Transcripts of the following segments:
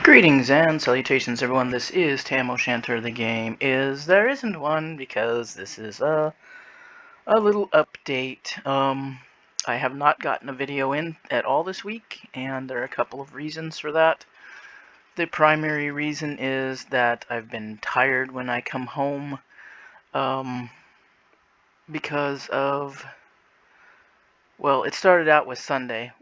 Greetings and salutations, everyone. This is Tam O'Shanter. The game is There Isn't One, because this is a little update. I have not gotten a video in at all this week, and there are a couple of reasons for that. The primary reason is that I've been tired when I come home, because of, well, it started out with Sunday,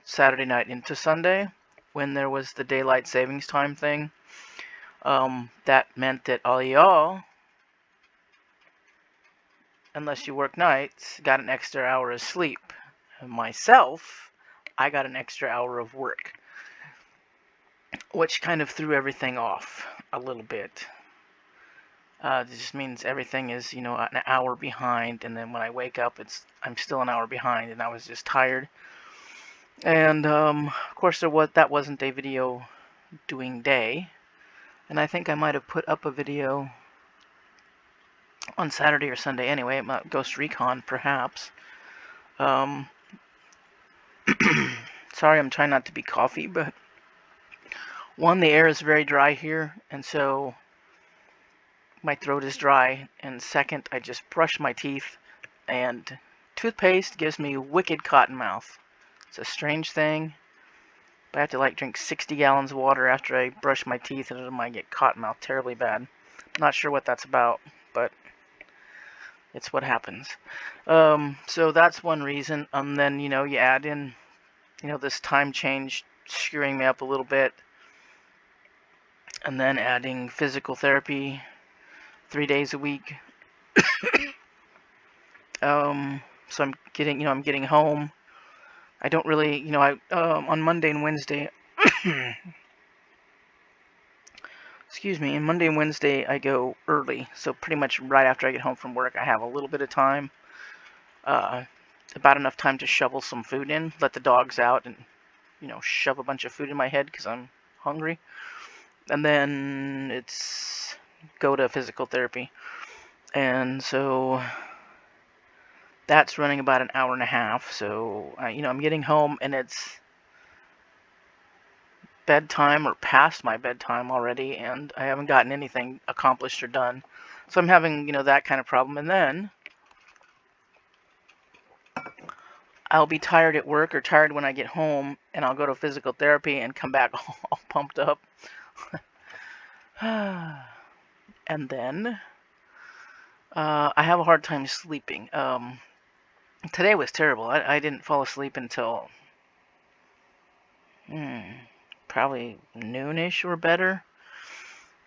Saturday night into Sunday, when there was the daylight savings time thing. That meant that all y'all, unless you work nights, got an extra hour of sleep. And myself, I got an extra hour of work, which kind of threw everything off a little bit. It just means everything is, an hour behind, and then when I wake up, I'm still an hour behind, and I was just tired. And of course, that wasn't a video doing day, and I think I might have put up a video on Saturday or Sunday anyway, about Ghost Recon, perhaps. Sorry, I'm trying not to be coughy, but one, the air is very dry here, and so my throat is dry, and second, I just brush my teeth, and toothpaste gives me wicked cotton mouth. It's a strange thing, but I have to drink 60 gallons of water after I brush my teeth, and I might get cotton mouth terribly bad. Not sure what that's about, but it's what happens. So that's one reason. Then, you add in, this time change screwing me up a little bit. And then adding physical therapy 3 days a week. So I'm getting home. I don't really, on Monday and Wednesday, excuse me, on Monday and Wednesday I go early. So pretty much right after I get home from work, I have a little bit of time. About enough time to shovel some food in, let the dogs out, and, shove a bunch of food in my head because I'm hungry. And then it's go to physical therapy. And so that's running about an hour and a half. So, I'm getting home and it's bedtime or past my bedtime already, and I haven't gotten anything accomplished or done. So I'm having, that kind of problem. And then I'll be tired at work or tired when I get home, and I'll go to physical therapy and come back all pumped up. And then I have a hard time sleeping. Today was terrible. I didn't fall asleep until probably noonish or better.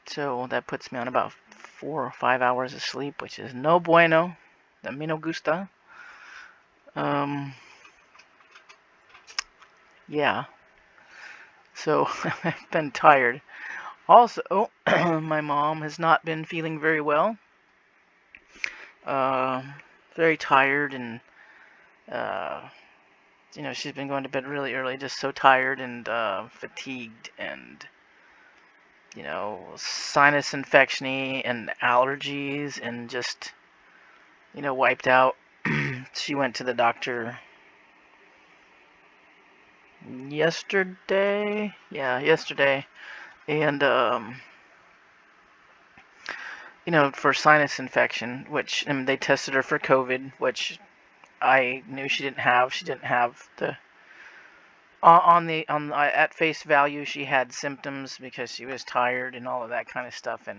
So that puts me on about 4 or 5 hours of sleep, which is no bueno. A mí no gusta. Yeah. So I've been tired. Also, my mom has not been feeling very well. Very tired, and she's been going to bed really early, just so tired and fatigued, and sinus infection-y and allergies, and just wiped out. She went to the doctor yesterday. Yeah, yesterday, and for sinus infection, which they tested her for COVID, which I knew she didn't have. She didn't have the at face value. She had symptoms because she was tired and all of that kind of stuff,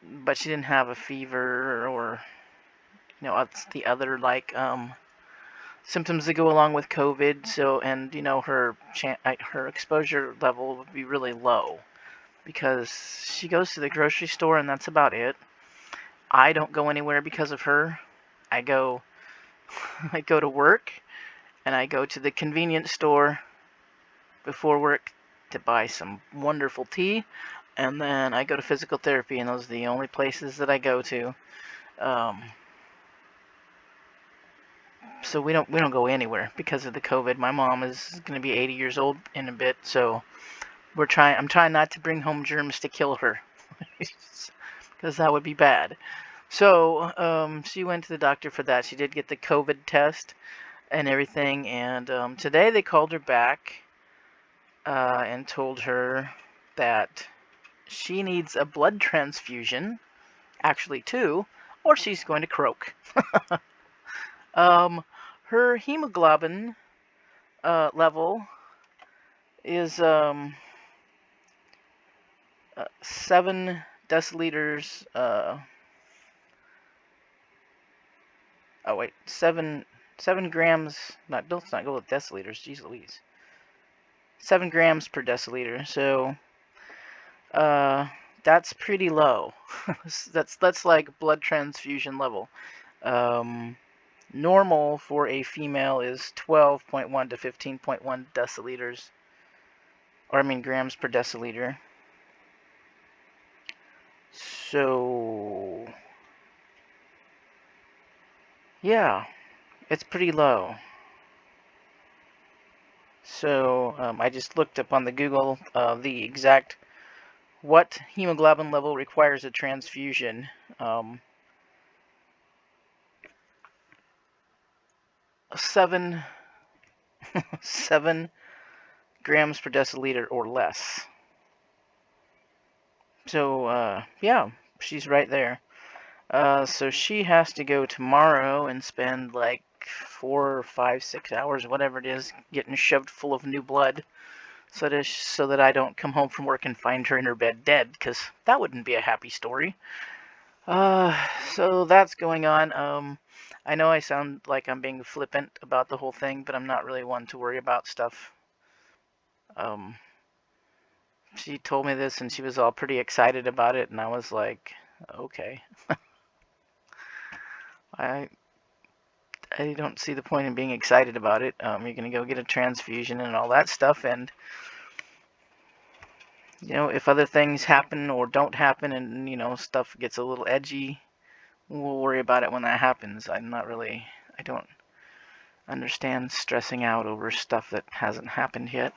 but she didn't have a fever or the other symptoms that go along with COVID. So, and her exposure level would be really low because she goes to the grocery store and that's about it. I don't go anywhere because of her. I go to work, and I go to the convenience store before work to buy some wonderful tea, and then I go to physical therapy, and those are the only places that I go to. So we don't go anywhere because of the COVID. My mom is going to be 80 years old in a bit, so I'm trying not to bring home germs to kill her, because that would be bad. So she went to the doctor for that. She did get the COVID test and everything, and today they called her back and told her that she needs a blood transfusion, actually two, or she's going to croak. Um, her hemoglobin level is 7 deciliters. Oh wait, 7 grams. Not let's not go with deciliters. Jeez Louise. 7 grams per deciliter. So uh, that's pretty low. that's like blood transfusion level. Um, Normal for a female is 12.1 to 15.1 deciliters, or I mean grams per deciliter. So yeah, it's pretty low. So I just looked up on the Google the exact what hemoglobin level requires a transfusion. Um, 7 7 grams per deciliter or less. So yeah, she's right there. So she has to go tomorrow and spend like 4 or 5, 6 hours, whatever it is, getting shoved full of new blood, so that I don't come home from work and find her in her bed dead, because that wouldn't be a happy story. Uh, so that's going on. I know I sound like I'm being flippant about the whole thing, but I'm not really one to worry about stuff. Um, she told me this and she was all pretty excited about it, and I was like, okay. I I don't see the point in being excited about it. You're gonna go get a transfusion and all that stuff, and if other things happen or don't happen, and stuff gets a little edgy, we'll worry about it when that happens. I don't understand stressing out over stuff that hasn't happened yet,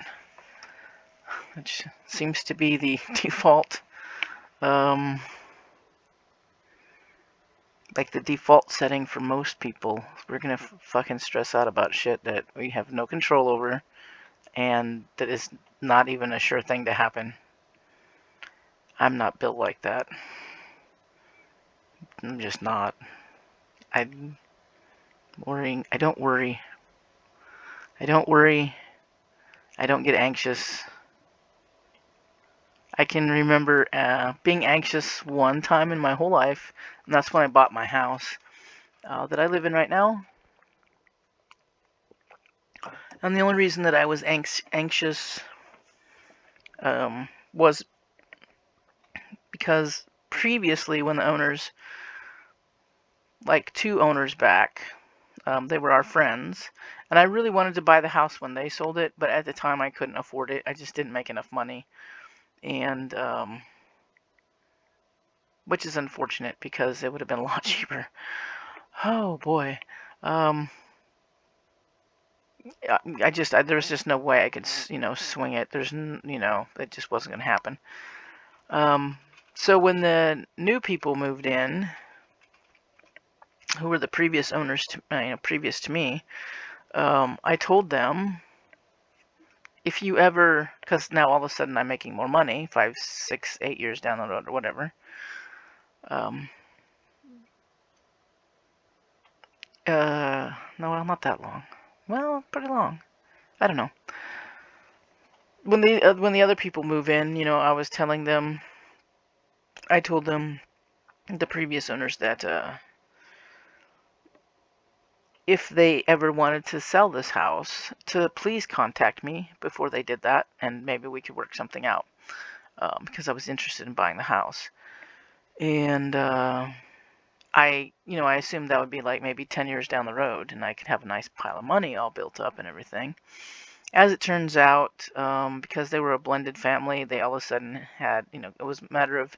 which seems to be the default. Um, like the default setting for most people. We're gonna fucking stress out about shit that we have no control over, and that is not even a sure thing to happen. I'm not built like that. I'm just not. I'm worrying. I don't worry. I don't worry. I don't get anxious. I can remember being anxious one time in my whole life, and that's when I bought my house that I live in right now. And the only reason that I was anxious was because previously, when the owners, like 2 owners back, they were our friends, and I really wanted to buy the house when they sold it, but at the time I couldn't afford it. I just didn't make enough money, and which is unfortunate because it would have been a lot cheaper. Oh boy, um, there was just no way I could swing it. It just wasn't gonna happen. So when the new people moved in, who were the previous owners previous to me, I told them, if you ever, because now all of a sudden I'm making more money, 5, 6, 8 years down the road or whatever. No, well, not that long. Well, pretty long. I don't know. When the other people move in, I told them, the previous owners, that if they ever wanted to sell this house, to please contact me before they did that, and maybe we could work something out, because I was interested in buying the house. And I assumed that would be like maybe 10 years down the road, and I could have a nice pile of money all built up and everything. As it turns out, because they were a blended family, they all of a sudden had, it was a matter of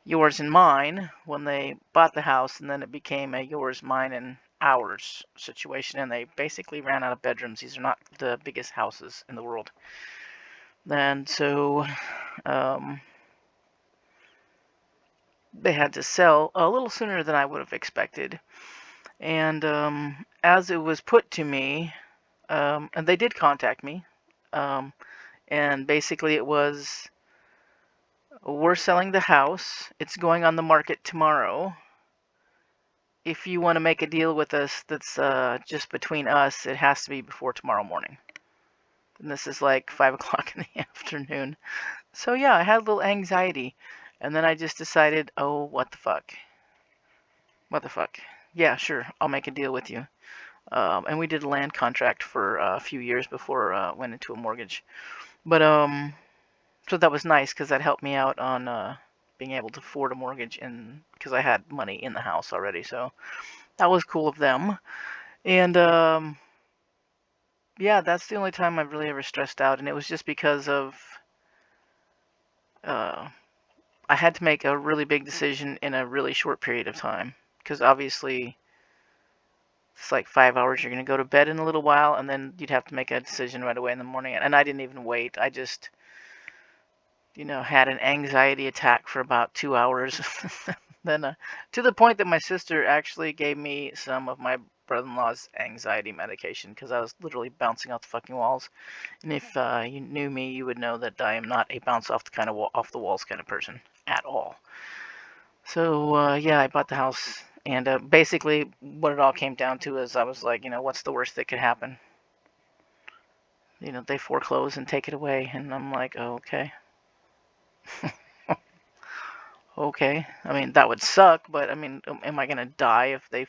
yours and mine when they bought the house, and then it became a yours, mine, and ours situation, and they basically ran out of bedrooms. These are not the biggest houses in the world. And so they had to sell a little sooner than I would have expected. And as it was put to me, and they did contact me, And basically it was, we're selling the house. It's going on the market tomorrow. If you want to make a deal with us that's just between us, it has to be before tomorrow morning. And this is like 5 o'clock in the afternoon. So yeah, I had a little anxiety. And then I just decided, oh, what the fuck? What the fuck? Yeah, sure, I'll make a deal with you. And we did a land contract for a few years before went into a mortgage. But so that was nice because that helped me out on being able to afford a mortgage, and because I had money in the house already. So that was cool of them. And yeah, that's the only time I've really ever stressed out, and it was just because of uh, I had to make a really big decision in a really short period of time. Because obviously it's like 5 hours. You're going to go to bed in a little while, and then you'd have to make a decision right away in the morning. And I didn't even wait. I just, had an anxiety attack for about 2 hours. Then, to the point that my sister actually gave me some of my brother-in-law's anxiety medication because I was literally bouncing off the fucking walls. And if you knew me, you would know that I am not a bounce off the off the walls kind of person at all. So yeah, I bought the house, and basically what it all came down to is I was like, what's the worst that could happen? They foreclose and take it away, and I'm like, oh, okay. Okay. I mean, that would suck, but I mean, am I gonna die if they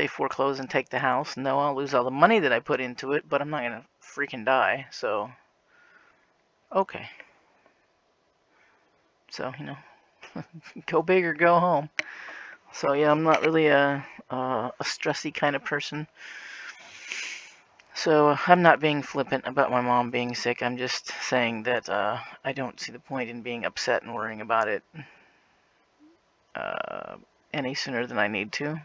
foreclose and take the house? No, I'll lose all the money that I put into it, but I'm not gonna freaking die. So, okay. So, go big or go home. So yeah, I'm not really a stressy kind of person. So I'm not being flippant about my mom being sick. I'm just saying that I don't see the point in being upset and worrying about it uh, any sooner than I need to. I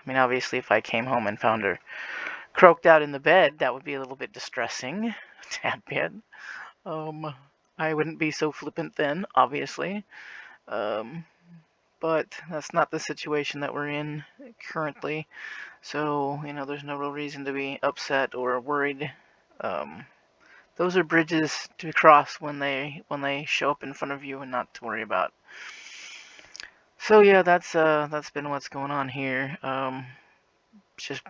mean, obviously, if I came home and found her croaked out in the bed, that would be a little bit distressing, a tad bit. I wouldn't be so flippant then, obviously. Um, but that's not the situation that we're in currently. So, there's no real reason to be upset or worried. Those are bridges to cross when they show up in front of you and not to worry about. So yeah, that's been what's going on here. Just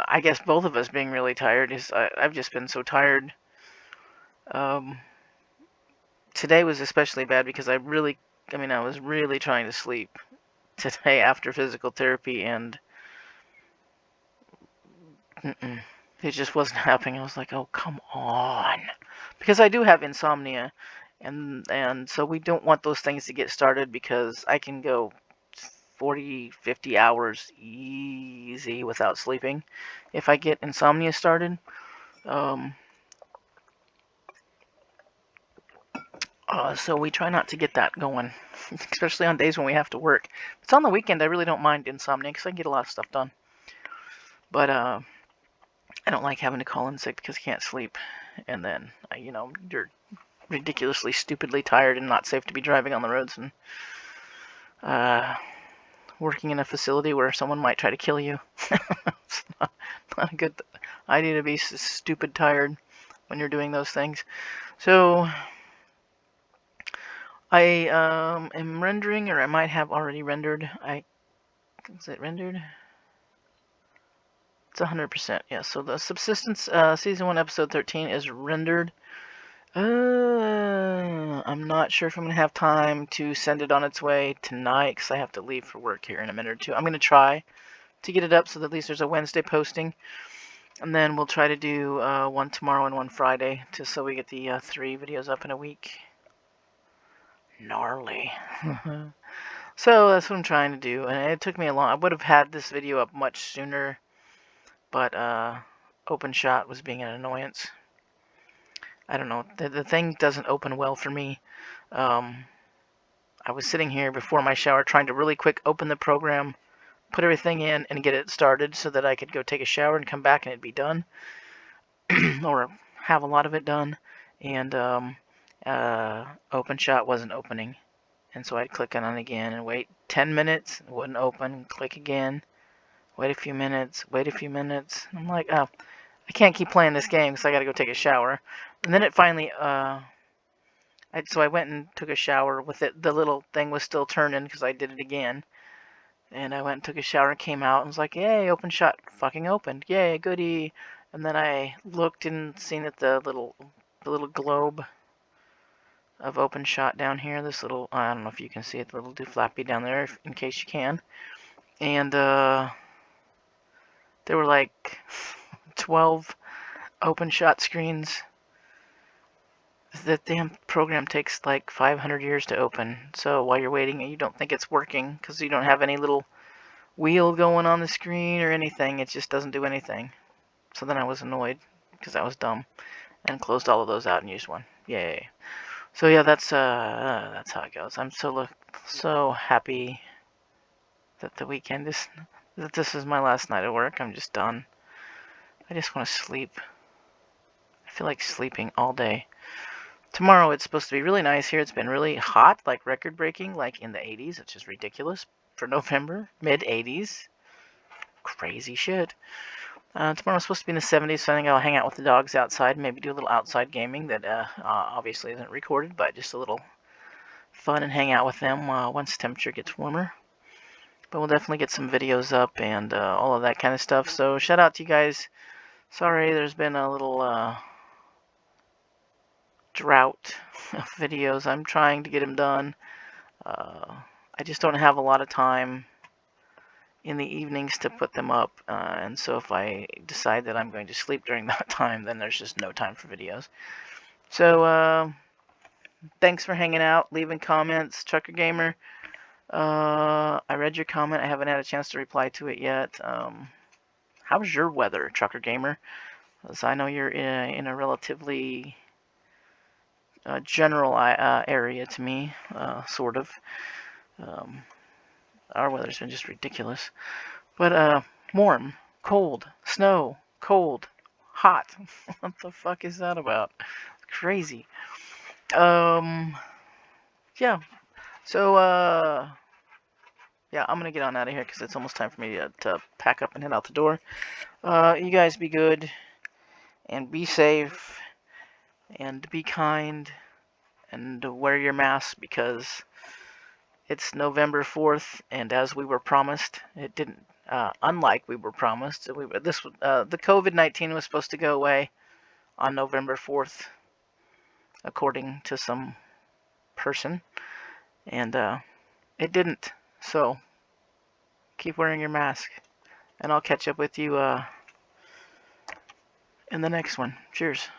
I guess both of us being really tired is I've just been so tired. Today was especially bad because I was really trying to sleep today after physical therapy, and it just wasn't happening. I was like, oh, come on. Because I do have insomnia, and so we don't want those things to get started because I can go 40, 50 hours easy without sleeping if I get insomnia started. So we try not to get that going, especially on days when we have to work. If it's on the weekend, I really don't mind insomnia because I can get a lot of stuff done. But I don't like having to call in sick because I can't sleep. And then, you're ridiculously, stupidly tired and not safe to be driving on the roads and working in a facility where someone might try to kill you. It's not a good idea to be stupid tired when you're doing those things. So I am rendering, or I might have already rendered. Is it rendered? It's 100%. Yeah. So the Subsistence Season 1 Episode 13 is rendered. I'm not sure if I'm going to have time to send it on its way tonight because I have to leave for work here in a minute or two. I'm going to try to get it up so that at least there's a Wednesday posting. And then we'll try to do one tomorrow and one Friday just so we get the 3 videos up in a week. Gnarly. So that's what I'm trying to do. And it took me a long... I would have had this video up much sooner, but OpenShot was being an annoyance. I don't know. The thing doesn't open well for me. I was sitting here before my shower trying to really quick open the program, put everything in, and get it started so that I could go take a shower and come back and it'd be done. Or have a lot of it done. And OpenShot wasn't opening. And so I'd click on it again and wait 10 minutes. It wouldn't open. Click again. Wait a few minutes. Wait a few minutes. I'm like, oh, I can't keep playing this game because I got to go take a shower. And then it finally, so I went and took a shower with it. The little thing was still turning because I did it again. And I went and took a shower and came out and was like, yay, open shot, fucking opened, yay, goodie. And then I looked and seen that the little globe of open shot down here, this little, I don't know if you can see it, the little dooflappy down there, in case you can. And there were like 12 open shot screens. The damn program takes like 500 years to open. So while you're waiting and you don't think it's working because you don't have any little wheel going on the screen or anything, it just doesn't do anything. So then I was annoyed because I was dumb and closed all of those out and used one. Yay. So yeah, that's how it goes. I'm so happy that the weekend is, that this is my last night at work. I'm just done. I just want to sleep. I feel like sleeping all day. Tomorrow it's supposed to be really nice here. It's been really hot, like record breaking, like in the 80s, which is ridiculous for November. Mid 80s. Crazy shit. Tomorrow's supposed to be in the 70s, so I think I'll hang out with the dogs outside, maybe do a little outside gaming that obviously isn't recorded, but just a little fun and hang out with them once the temperature gets warmer. But we'll definitely get some videos up and all of that kind of stuff. So shout out to you guys. Sorry, there's been a little drought of videos. I'm trying to get them done. I just don't have a lot of time in the evenings to put them up, and so if I decide that I'm going to sleep during that time, then there's just no time for videos. So thanks for hanging out, leaving comments. Trucker Gamer, I read your comment. I haven't had a chance to reply to it yet. How's your weather, Trucker Gamer? Because I know you're in a relatively general area to me, sort of. Our weather's been just ridiculous. But warm, cold, snow, cold, hot. What the fuck is that about? Crazy. Yeah. So yeah, I'm gonna get on out of here because it's almost time for me to pack up and head out the door. You guys be good and be safe and be kind and wear your mask because it's November 4th, and as we were promised, it didn't. Unlike we were promised, the COVID-19 was supposed to go away on November 4th, according to some person, and it didn't. So keep wearing your mask, and I'll catch up with you in the next one. Cheers.